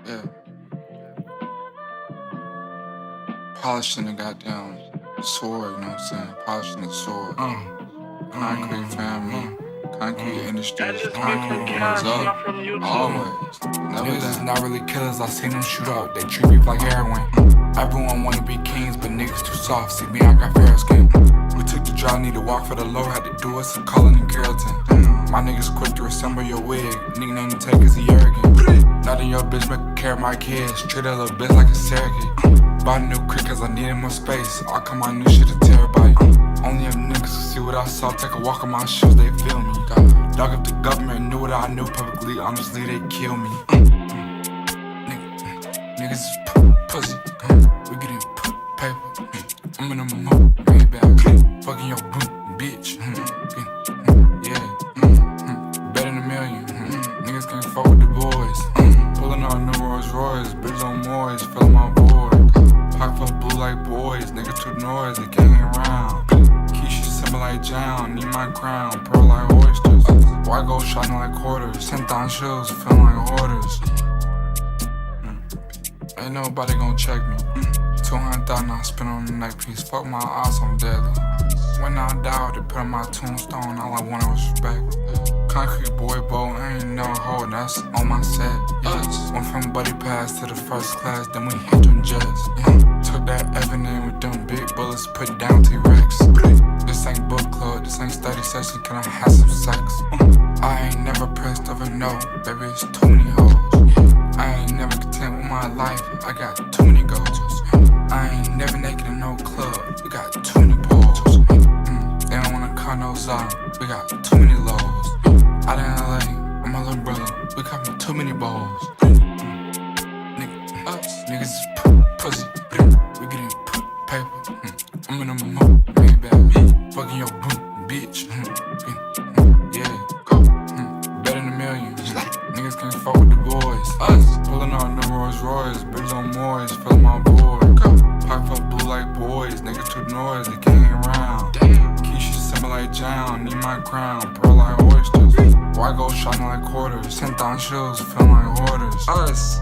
Yeah. Polishing the goddamn sword, you know what I'm saying? Polishing the sword. Concrete family, concrete industries, concrete runs up. Always. Never Niggas is down. not really killers, I seen them shoot up. They treat me like heroin. Everyone wanna be kings, but niggas too soft. See me, I got fair skin. We took the job, need to walk for the low. Had to do us a Cullen and Carrollton. My niggas quick to assemble your wig. Nickname you take cause he arrogant. Not in your bitch, make care of my kids. Treat a little bitch like a surrogate. Bought a new crib cause I needed more space. All come my new shit a terabyte. Only if niggas can see what I saw. Take a walk on my shoes, they feel me. Dog up the government, knew what I knew publicly. Honestly, they kill me. Niggas is pussy. We getting paper. I'm in a mood, made back. Fucking your bitch. Yeah. Better than a million. Niggas can't fuck with the boys. Pulling on new Rolls Royce. Bitch on Moyes, filling my void. Pocket full blue like boys. Niggas too noisy, they can't get around. Keisha simmer like John, need my crown. Pearl like oysters. White gold shining like quarters. 10,000 shoes, feeling like hoarders. Ain't nobody gon' check me. 200,000 I spent on the neck piece. Fuck my ass, I'm deadly. When I die, they put on my tombstone. All I wanted was respect. Concrete boy boat, I ain't no hoe, that's on my set. Yeah. Went from buddy pass to the first class, then we hit them jets. Yeah. Took that Evan with them big bullets, put down T-Rex. This ain't book club, this ain't study session, can I have some sex? I ain't never pressed over no, baby, it's too many hoes. I ain't never content with my life, I got too many goals. I ain't never naked in no club, we got too many poles. They don't wanna call no Zara, we got too many lows. Out in LA, I'm my little brother, we call me too many balls. Niggas is pussy, we getting paper. I'm in a mood, made back. Fucking your bitch. Yeah, go. Better than a million. Niggas can't fuck with the boys. Pulling on new Rolls Royce, bitch on Moyes, filling my void. Pocket full blue like boys, niggas too noisy, they can't get around. Keisha simmer like John, need my crown. Pearl like oysters. White gold shining like quarters. 10,000 shoes, feeling like hoarders.